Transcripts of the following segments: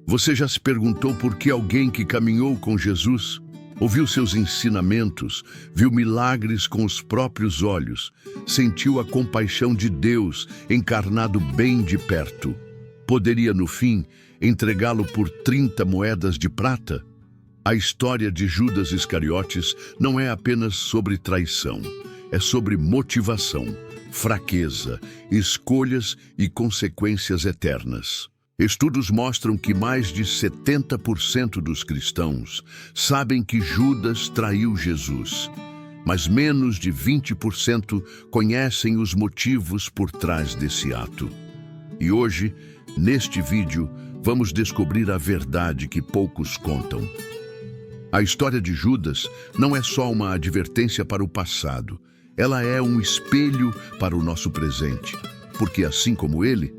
Você já se perguntou por que alguém que caminhou com Jesus, ouviu seus ensinamentos, viu milagres com os próprios olhos, sentiu a compaixão de Deus encarnado bem de perto, poderia, no fim, entregá-lo por 30 moedas de prata? A história de Judas Iscariotes não é apenas sobre traição, é sobre motivação, fraqueza, escolhas e consequências eternas. Estudos mostram que mais de 70% dos cristãos sabem que Judas traiu Jesus, mas menos de 20% conhecem os motivos por trás desse ato. E hoje, neste vídeo, vamos descobrir a verdade que poucos contam. A história de Judas não é só uma advertência para o passado, ela é um espelho para o nosso presente, porque assim como ele,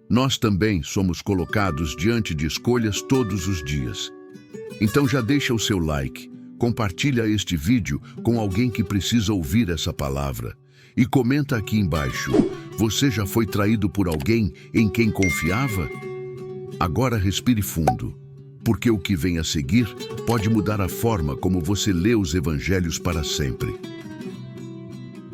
nós também somos colocados diante de escolhas todos os dias. Então já deixa o seu like, compartilha este vídeo com alguém que precisa ouvir essa palavra e comenta aqui embaixo, você já foi traído por alguém em quem confiava? Agora respire fundo, porque o que vem a seguir pode mudar a forma como você lê os evangelhos para sempre.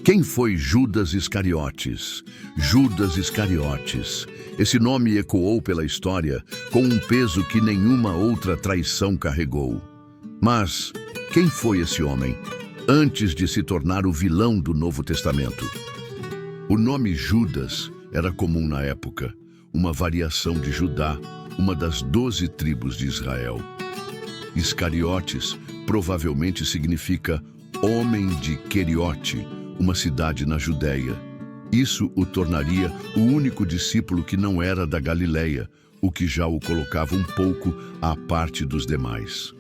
Quem foi Judas Iscariotes? Judas Iscariotes. Esse nome ecoou pela história com um peso que nenhuma outra traição carregou. Mas quem foi esse homem antes de se tornar o vilão do Novo Testamento? O nome Judas era comum na época, uma variação de Judá, uma das 12 tribos de Israel. Iscariotes provavelmente significa homem de Queriote, uma cidade na Judéia. Isso o tornaria o único discípulo que não era da Galileia, o que já o colocava um pouco à parte dos demais.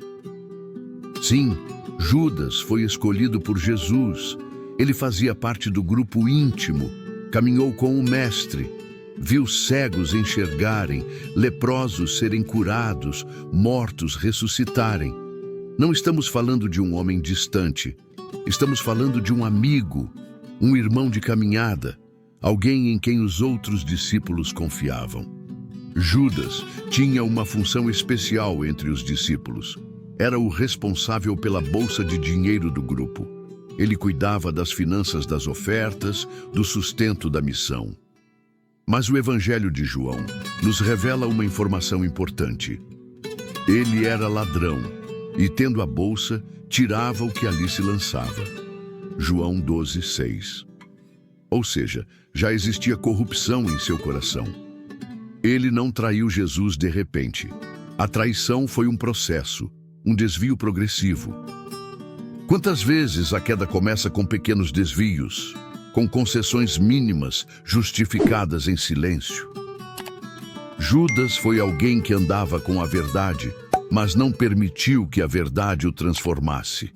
Sim, Judas foi escolhido por Jesus. Ele fazia parte do grupo íntimo, caminhou com o Mestre, viu cegos enxergarem, leprosos serem curados, mortos ressuscitarem. Não estamos falando de um homem distante, estamos falando de um amigo, um irmão de caminhada, alguém em quem os outros discípulos confiavam. Judas tinha uma função especial entre os discípulos. Era o responsável pela bolsa de dinheiro do grupo. Ele cuidava das finanças das ofertas, do sustento da missão. Mas o Evangelho de João nos revela uma informação importante. Ele era ladrão e, tendo a bolsa, tirava o que ali se lançava. João 12:6. Ou seja, já existia corrupção em seu coração. Ele não traiu Jesus de repente. A traição foi um processo, um desvio progressivo. Quantas vezes a queda começa com pequenos desvios, com concessões mínimas justificadas em silêncio? Judas foi alguém que andava com a verdade, mas não permitiu que a verdade o transformasse.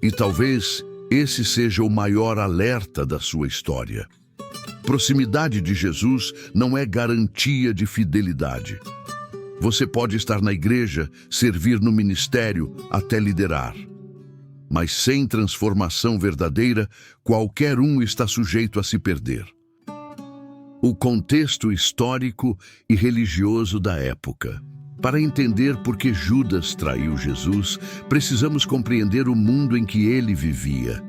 E talvez esse seja o maior alerta da sua história. Proximidade de Jesus não é garantia de fidelidade. Você pode estar na igreja, servir no ministério, até liderar. Mas sem transformação verdadeira, qualquer um está sujeito a se perder. O contexto histórico e religioso da época. Para entender por que Judas traiu Jesus, precisamos compreender o mundo em que ele vivia.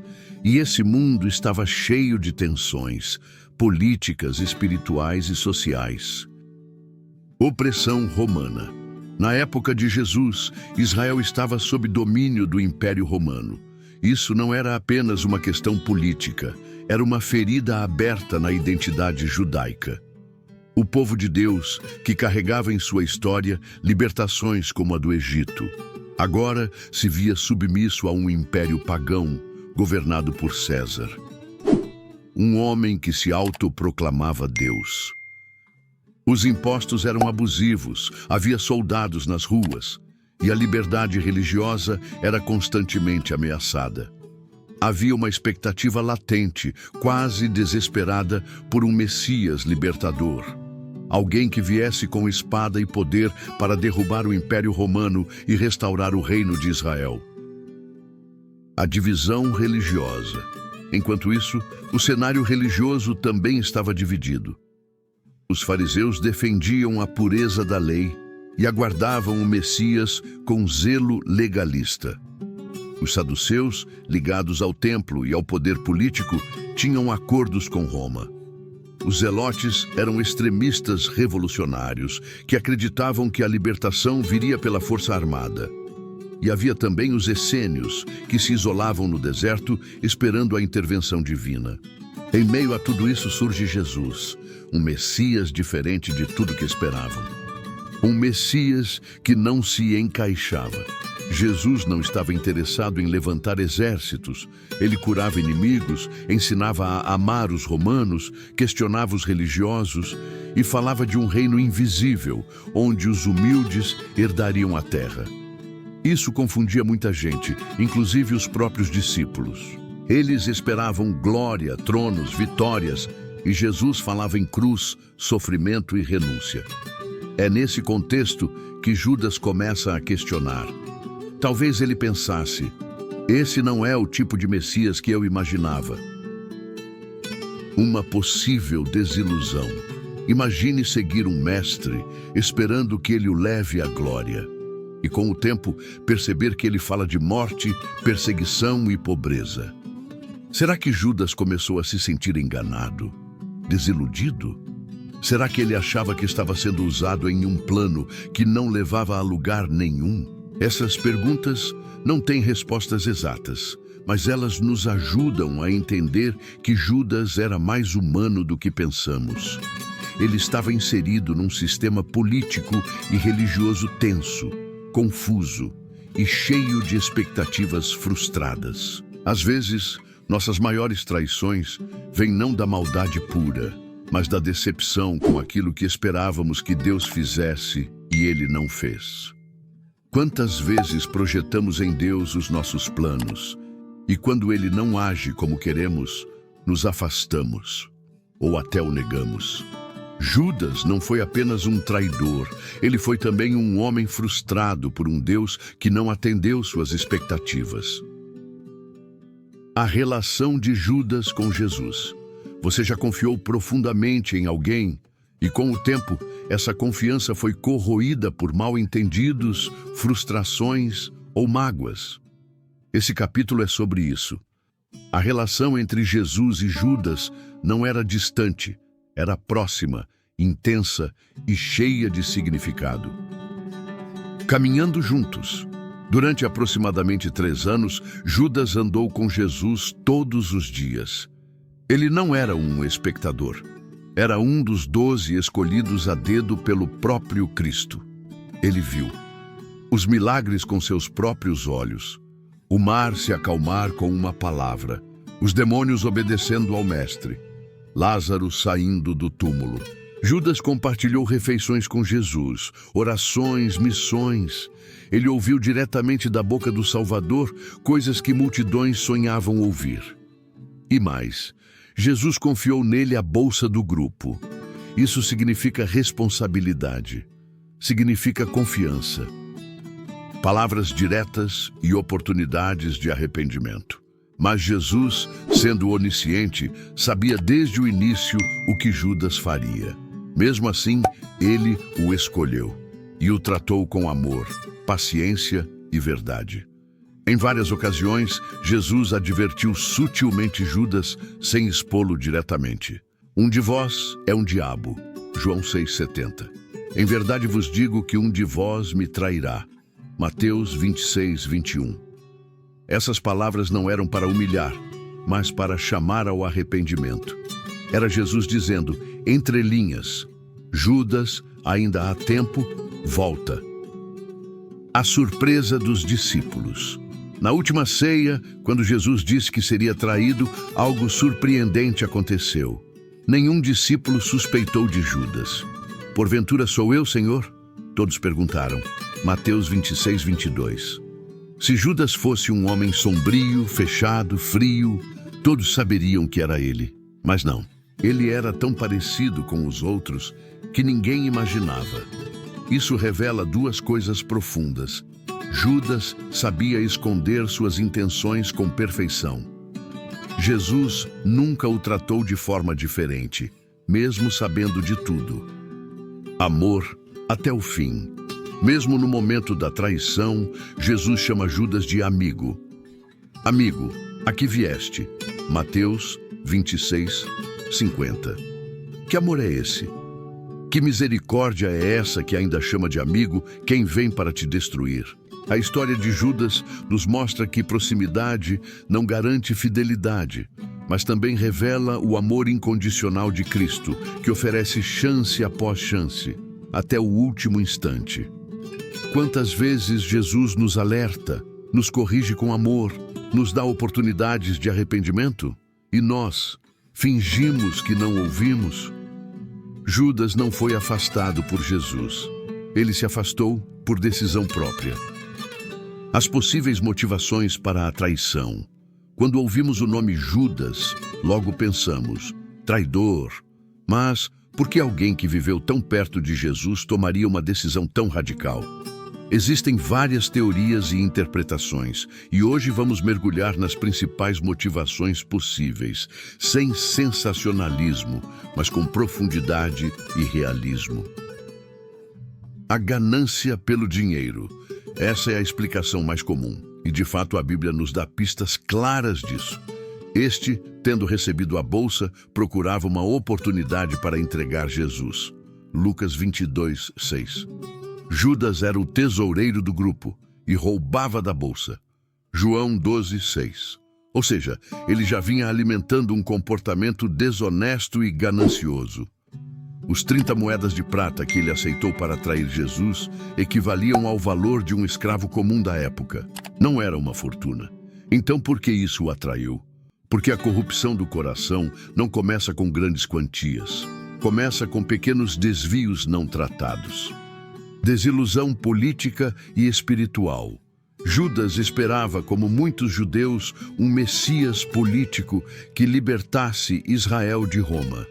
E esse mundo estava cheio de tensões políticas, espirituais e sociais. Opressão romana. Na época de Jesus, Israel estava sob domínio do Império Romano. Isso não era apenas uma questão política, era uma ferida aberta na identidade judaica. O povo de Deus, que carregava em sua história libertações como a do Egito, agora se via submisso a um império pagão, governado por César. Um homem que se autoproclamava Deus. Os impostos eram abusivos, havia soldados nas ruas, e a liberdade religiosa era constantemente ameaçada. Havia uma expectativa latente, quase desesperada, por um Messias libertador. Alguém que viesse com espada e poder para derrubar o Império Romano e restaurar o reino de Israel. A divisão religiosa. Enquanto isso, o cenário religioso também estava dividido. Os fariseus defendiam a pureza da lei e aguardavam o Messias com zelo legalista. Os saduceus, ligados ao templo e ao poder político, tinham acordos com Roma. Os zelotes eram extremistas revolucionários que acreditavam que a libertação viria pela força armada. E havia também os essênios, que se isolavam no deserto esperando a intervenção divina. Em meio a tudo isso surge Jesus, um Messias diferente de tudo que esperavam. Um Messias que não se encaixava. Jesus não estava interessado em levantar exércitos. Ele curava inimigos, ensinava a amar os romanos, questionava os religiosos e falava de um reino invisível, onde os humildes herdariam a terra. Isso confundia muita gente, inclusive os próprios discípulos. Eles esperavam glória, tronos, vitórias, e Jesus falava em cruz, sofrimento e renúncia. É nesse contexto que Judas começa a questionar. Talvez ele pensasse, esse não é o tipo de Messias que eu imaginava. Uma possível desilusão. Imagine seguir um mestre, esperando que ele o leve à glória. E com o tempo, perceber que ele fala de morte, perseguição e pobreza. Será que Judas começou a se sentir enganado? Desiludido? Será que ele achava que estava sendo usado em um plano que não levava a lugar nenhum? Essas perguntas não têm respostas exatas, mas elas nos ajudam a entender que Judas era mais humano do que pensamos. Ele estava inserido num sistema político e religioso tenso, confuso e cheio de expectativas frustradas. Às vezes, nossas maiores traições vêm não da maldade pura, mas da decepção com aquilo que esperávamos que Deus fizesse e Ele não fez. Quantas vezes projetamos em Deus os nossos planos e quando Ele não age como queremos, nos afastamos ou até o negamos. Judas não foi apenas um traidor, ele foi também um homem frustrado por um Deus que não atendeu suas expectativas. A relação de Judas com Jesus. Você já confiou profundamente em alguém e com o tempo essa confiança foi corroída por mal-entendidos, frustrações ou mágoas. Esse capítulo é sobre isso. A relação entre Jesus e Judas não era distante, era próxima, intensa e cheia de significado. Caminhando juntos. Durante aproximadamente 3 anos, Judas andou com Jesus todos os dias. Ele não era um espectador. Era um dos 12 escolhidos a dedo pelo próprio Cristo. Ele viu os milagres com seus próprios olhos, o mar se acalmar com uma palavra, os demônios obedecendo ao Mestre, Lázaro saindo do túmulo. Judas compartilhou refeições com Jesus, orações, missões. Ele ouviu diretamente da boca do Salvador coisas que multidões sonhavam ouvir. E mais, Jesus confiou nele a bolsa do grupo. Isso significa responsabilidade, significa confiança, palavras diretas e oportunidades de arrependimento. Mas Jesus, sendo onisciente, sabia desde o início o que Judas faria. Mesmo assim, ele o escolheu e o tratou com amor, paciência e verdade. Em várias ocasiões, Jesus advertiu sutilmente Judas sem expô-lo diretamente. Um de vós é um diabo. João 6,70. Em verdade vos digo que um de vós me trairá. Mateus 26:21. Essas palavras não eram para humilhar, mas para chamar ao arrependimento. Era Jesus dizendo, entre linhas, Judas, ainda há tempo, volta. A surpresa dos discípulos. Na última ceia, quando Jesus disse que seria traído, algo surpreendente aconteceu. Nenhum discípulo suspeitou de Judas. Porventura sou eu, Senhor? Todos perguntaram. Mateus 26:22. Se Judas fosse um homem sombrio, fechado, frio, todos saberiam que era ele. Mas não. Ele era tão parecido com os outros que ninguém imaginava. Isso revela 2 coisas profundas. Judas sabia esconder suas intenções com perfeição. Jesus nunca o tratou de forma diferente, mesmo sabendo de tudo. Amor até o fim. Mesmo no momento da traição, Jesus chama Judas de amigo. Amigo, a que vieste? Mateus 26, 50. Que amor é esse? Que misericórdia é essa que ainda chama de amigo quem vem para te destruir? A história de Judas nos mostra que proximidade não garante fidelidade, mas também revela o amor incondicional de Cristo, que oferece chance após chance, até o último instante. Quantas vezes Jesus nos alerta, nos corrige com amor, nos dá oportunidades de arrependimento? E nós fingimos que não ouvimos? Judas não foi afastado por Jesus. Ele se afastou por decisão própria. As possíveis motivações para a traição. Quando ouvimos o nome Judas, logo pensamos, traidor. Mas por que alguém que viveu tão perto de Jesus tomaria uma decisão tão radical? Existem várias teorias e interpretações, e hoje vamos mergulhar nas principais motivações possíveis, sem sensacionalismo, mas com profundidade e realismo. A ganância pelo dinheiro. Essa é a explicação mais comum, e de fato a Bíblia nos dá pistas claras disso. Este, tendo recebido a bolsa, procurava uma oportunidade para entregar Jesus. Lucas 22, 6. Judas era o tesoureiro do grupo e roubava da bolsa. João 12, 6. Ou seja, ele já vinha alimentando um comportamento desonesto e ganancioso. Os 30 moedas de prata que ele aceitou para trair Jesus equivaliam ao valor de um escravo comum da época. Não era uma fortuna. Então por que isso o atraiu? Porque a corrupção do coração não começa com grandes quantias. Começa com pequenos desvios não tratados. Desilusão política e espiritual. Judas esperava, como muitos judeus, um Messias político que libertasse Israel de Roma.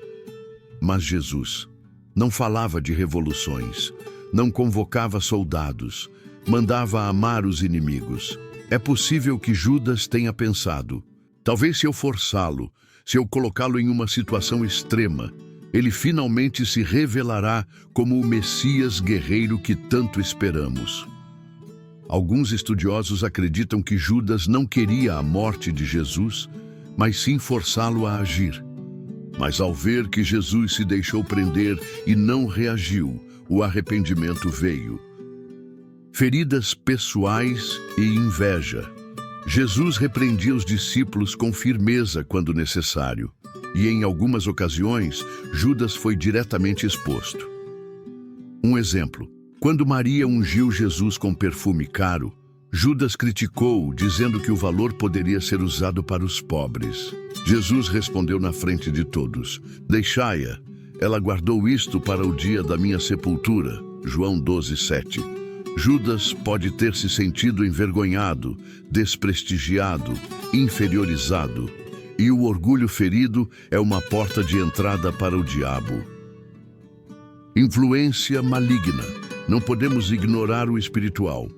Mas Jesus não falava de revoluções, não convocava soldados, mandava amar os inimigos. É possível que Judas tenha pensado, talvez se eu forçá-lo, se eu colocá-lo em uma situação extrema, ele finalmente se revelará como o Messias guerreiro que tanto esperamos. Alguns estudiosos acreditam que Judas não queria a morte de Jesus, mas sim forçá-lo a agir. Mas ao ver que Jesus se deixou prender e não reagiu, o arrependimento veio. Feridas pessoais e inveja. Jesus repreendia os discípulos com firmeza quando necessário. E em algumas ocasiões, Judas foi diretamente exposto. Um exemplo, quando Maria ungiu Jesus com perfume caro, Judas criticou, dizendo que o valor poderia ser usado para os pobres. Jesus respondeu na frente de todos, deixai-a, ela guardou isto para o dia da minha sepultura. João 12, 7. Judas pode ter se sentido envergonhado, desprestigiado, inferiorizado. E o orgulho ferido é uma porta de entrada para o diabo. Influência maligna. Não podemos ignorar o espiritual.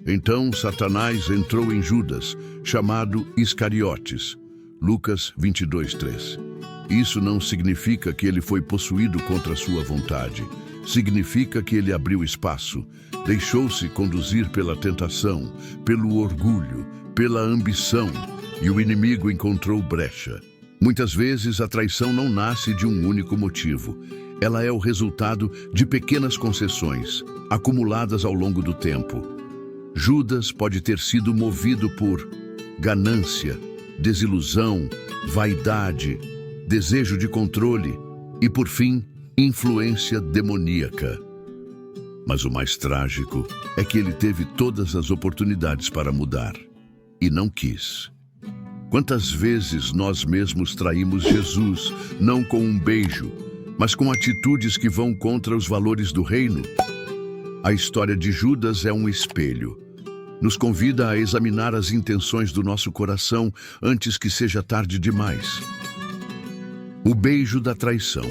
Então Satanás entrou em Judas, chamado Iscariotes. Lucas 22, 3. Isso não significa que ele foi possuído contra sua vontade. Significa que ele abriu espaço, deixou-se conduzir pela tentação, pelo orgulho, pela ambição, e o inimigo encontrou brecha. Muitas vezes a traição não nasce de um único motivo. Ela é o resultado de pequenas concessões, acumuladas ao longo do tempo. Judas pode ter sido movido por ganância, desilusão, vaidade, desejo de controle e, por fim, influência demoníaca. Mas o mais trágico é que ele teve todas as oportunidades para mudar e não quis. Quantas vezes nós mesmos traímos Jesus, não com um beijo, mas com atitudes que vão contra os valores do reino? A história de Judas é um espelho. Nos convida a examinar as intenções do nosso coração antes que seja tarde demais. O beijo da traição,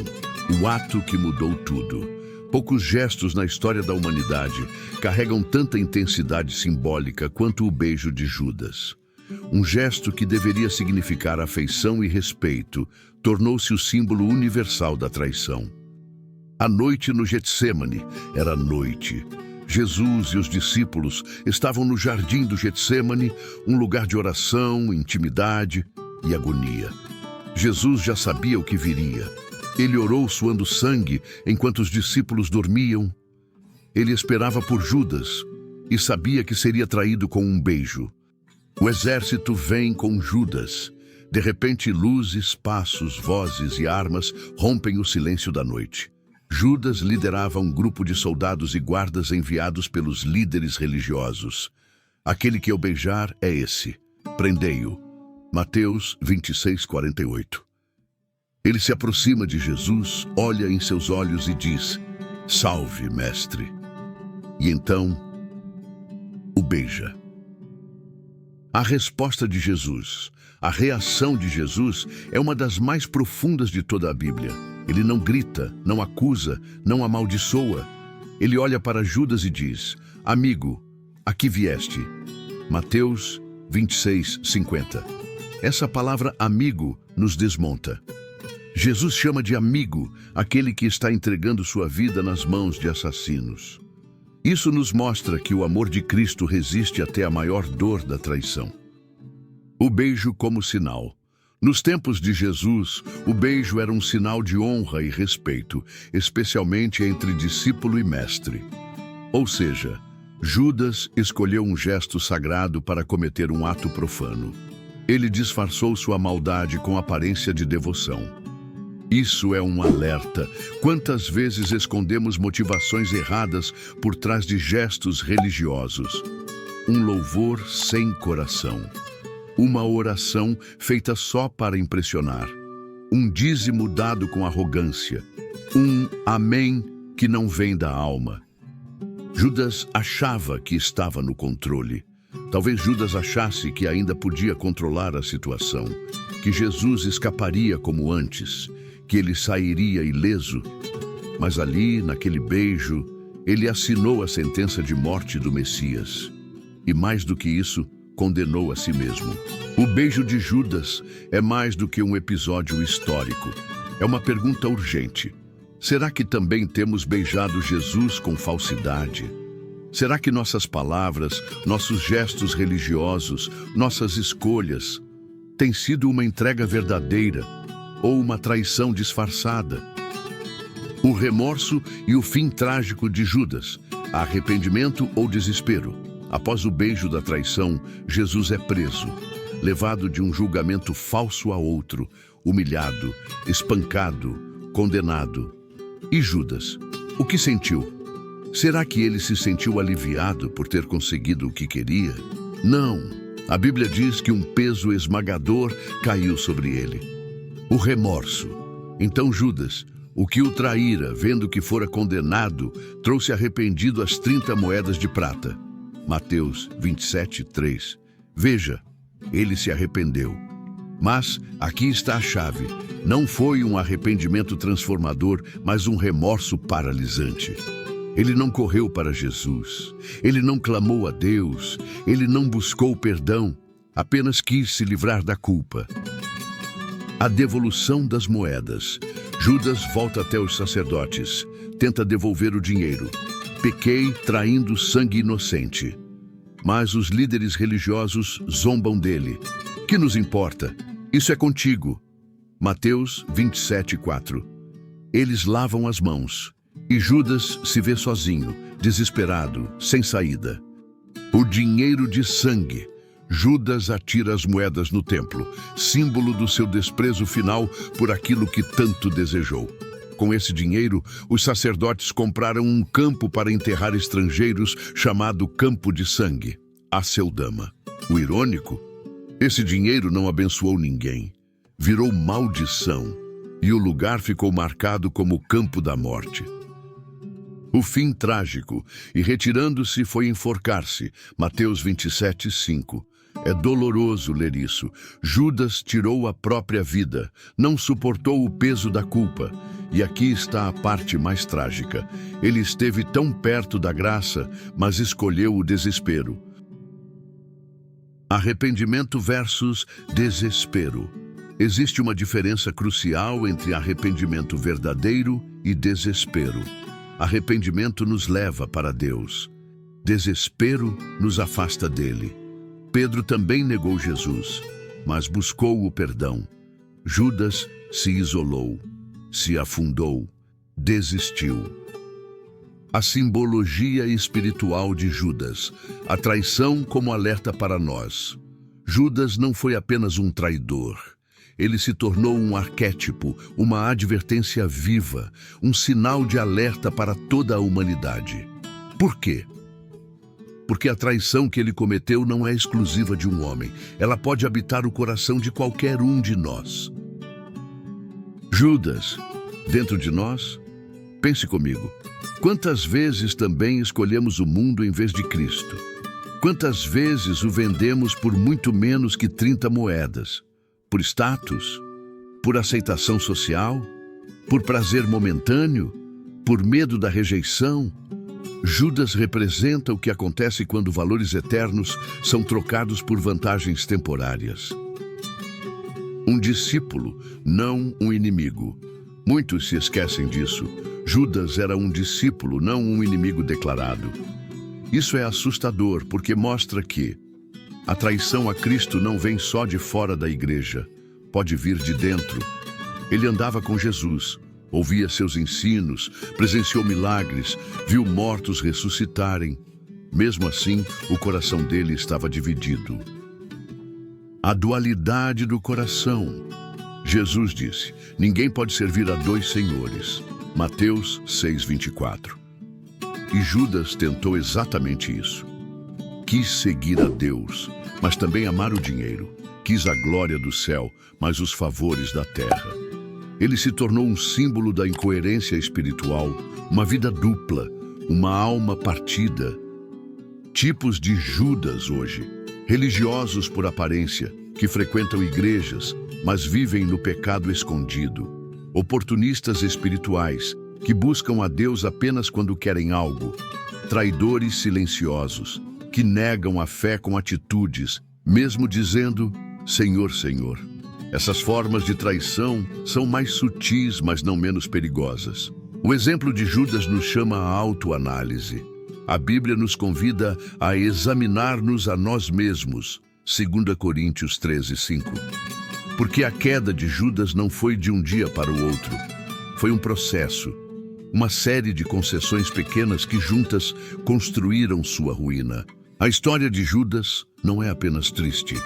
o ato que mudou tudo. Poucos gestos na história da humanidade carregam tanta intensidade simbólica quanto o beijo de Judas. Um gesto que deveria significar afeição e respeito tornou-se o símbolo universal da traição. A noite no Getsêmani era noite. Jesus e os discípulos estavam no jardim do Getsêmani, um lugar de oração, intimidade e agonia. Jesus já sabia o que viria. Ele orou suando sangue enquanto os discípulos dormiam. Ele esperava por Judas e sabia que seria traído com um beijo. O exército vem com Judas. De repente, luzes, passos, vozes e armas rompem o silêncio da noite. Judas liderava um grupo de soldados e guardas enviados pelos líderes religiosos. Aquele que eu beijar é esse. Prendei-o. Mateus 26:48. Ele se aproxima de Jesus, olha em seus olhos e diz: "Salve, mestre." E então, o beija. A resposta de Jesus, a reação de Jesus é uma das mais profundas de toda a Bíblia. Ele não grita, não acusa, não amaldiçoa. Ele olha para Judas e diz: "Amigo, aqui vieste." Mateus 26:50. Essa palavra amigo nos desmonta. Jesus chama de amigo aquele que está entregando sua vida nas mãos de assassinos. Isso nos mostra que o amor de Cristo resiste até a maior dor da traição. O beijo como sinal. Nos tempos de Jesus, o beijo era um sinal de honra e respeito, especialmente entre discípulo e mestre. Ou seja, Judas escolheu um gesto sagrado para cometer um ato profano. Ele disfarçou sua maldade com aparência de devoção. Isso é um alerta. Quantas vezes escondemos motivações erradas por trás de gestos religiosos? Um louvor sem coração. Uma oração feita só para impressionar. Um dízimo dado com arrogância. Um amém que não vem da alma. Judas achava que estava no controle. Talvez Judas achasse que ainda podia controlar a situação, que Jesus escaparia como antes, que ele sairia ileso. Mas ali, naquele beijo, ele assinou a sentença de morte do Messias. E mais do que isso, condenou a si mesmo. O beijo de Judas é mais do que um episódio histórico. É uma pergunta urgente. Será que também temos beijado Jesus com falsidade? Será que nossas palavras, nossos gestos religiosos, nossas escolhas têm sido uma entrega verdadeira ou uma traição disfarçada? O remorso e o fim trágico de Judas, arrependimento ou desespero. Após o beijo da traição, Jesus é preso, levado de um julgamento falso a outro, humilhado, espancado, condenado. E Judas, o que sentiu? Será que ele se sentiu aliviado por ter conseguido o que queria? Não. A Bíblia diz que um peso esmagador caiu sobre ele. O remorso. Então Judas, o que o traíra, vendo que fora condenado, trouxe arrependido as 30 moedas de prata. Mateus 27:3. Veja, ele se arrependeu. Mas aqui está a chave. Não foi um arrependimento transformador, mas um remorso paralisante. Ele não correu para Jesus. Ele não clamou a Deus. Ele não buscou perdão. Apenas quis se livrar da culpa. A devolução das moedas. Judas volta até os sacerdotes. Tenta devolver o dinheiro. Pequei traindo sangue inocente. Mas os líderes religiosos zombam dele. Que nos importa? Isso é contigo. Mateus 27:4. Eles lavam as mãos. E Judas se vê sozinho, desesperado, sem saída. O dinheiro de sangue. Judas atira as moedas no templo, símbolo do seu desprezo final por aquilo que tanto desejou. Com esse dinheiro, os sacerdotes compraram um campo para enterrar estrangeiros chamado Campo de Sangue, Aceldama. O irônico? Esse dinheiro não abençoou ninguém. Virou maldição, e o lugar ficou marcado como o campo da morte. O fim trágico, e retirando-se foi enforcar-se, Mateus 27:5. É doloroso ler isso. Judas tirou a própria vida, não suportou o peso da culpa. E aqui está a parte mais trágica. Ele esteve tão perto da graça, mas escolheu o desespero. Arrependimento versus desespero. Existe uma diferença crucial entre arrependimento verdadeiro e desespero. Arrependimento nos leva para Deus. Desespero nos afasta dele. Pedro também negou Jesus, mas buscou o perdão. Judas se isolou, se afundou, desistiu. A simbologia espiritual de Judas, a traição como alerta para nós. Judas não foi apenas um traidor. Ele se tornou um arquétipo, uma advertência viva, um sinal de alerta para toda a humanidade. Por quê? Porque a traição que ele cometeu não é exclusiva de um homem. Ela pode habitar o coração de qualquer um de nós. Judas, dentro de nós? Pense comigo. Quantas vezes também escolhemos o mundo em vez de Cristo? Quantas vezes o vendemos por muito menos que 30 moedas? Por status? Por aceitação social? Por prazer momentâneo? Por medo da rejeição? Judas representa o que acontece quando valores eternos são trocados por vantagens temporárias. Um discípulo, não um inimigo. Muitos se esquecem disso. Judas era um discípulo, não um inimigo declarado. Isso é assustador porque mostra que a traição a Cristo não vem só de fora da igreja, pode vir de dentro. Ele andava com Jesus, ouvia seus ensinos, presenciou milagres, viu mortos ressuscitarem. Mesmo assim, o coração dele estava dividido. A dualidade do coração. Jesus disse: ninguém pode servir a dois senhores. Mateus 6:24. E Judas tentou exatamente isso. Quis seguir a Deus, mas também amar o dinheiro. Quis a glória do céu, mas os favores da terra. Ele se tornou um símbolo da incoerência espiritual, uma vida dupla, uma alma partida. Tipos de Judas hoje. Religiosos por aparência, que frequentam igrejas, mas vivem no pecado escondido. Oportunistas espirituais, que buscam a Deus apenas quando querem algo. Traidores silenciosos, que negam a fé com atitudes, mesmo dizendo: Senhor, Senhor. Essas formas de traição são mais sutis, mas não menos perigosas. O exemplo de Judas nos chama à autoanálise. A Bíblia nos convida a examinar-nos a nós mesmos, 2 Coríntios 13:5. Porque a queda de Judas não foi de um dia para o outro. Foi um processo, uma série de concessões pequenas que juntas construíram sua ruína. A história de Judas não é apenas triste.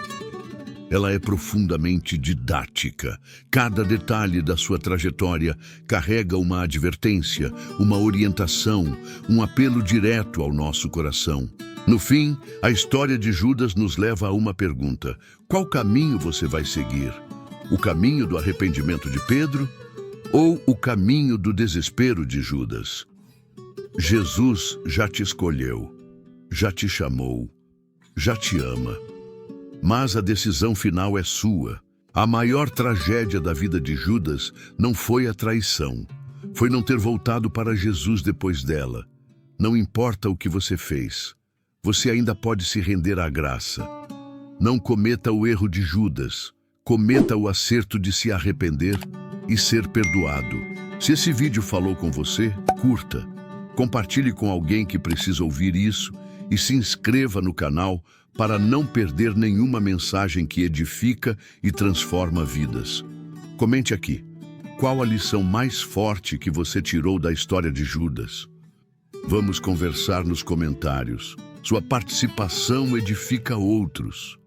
Ela é profundamente didática. Cada detalhe da sua trajetória carrega uma advertência, uma orientação, um apelo direto ao nosso coração. No fim, a história de Judas nos leva a uma pergunta: qual caminho você vai seguir? O caminho do arrependimento de Pedro ou o caminho do desespero de Judas? Jesus já te escolheu, já te chamou, já te ama. Mas a decisão final é sua. A maior tragédia da vida de Judas não foi a traição. Foi não ter voltado para Jesus depois dela. Não importa o que você fez. Você ainda pode se render à graça. Não cometa o erro de Judas. Cometa o acerto de se arrepender e ser perdoado. Se esse vídeo falou com você, curta. Compartilhe com alguém que precisa ouvir isso e se inscreva no canal para não perder nenhuma mensagem que edifica e transforma vidas. Comente aqui, qual a lição mais forte que você tirou da história de Judas? Vamos conversar nos comentários. Sua participação edifica outros.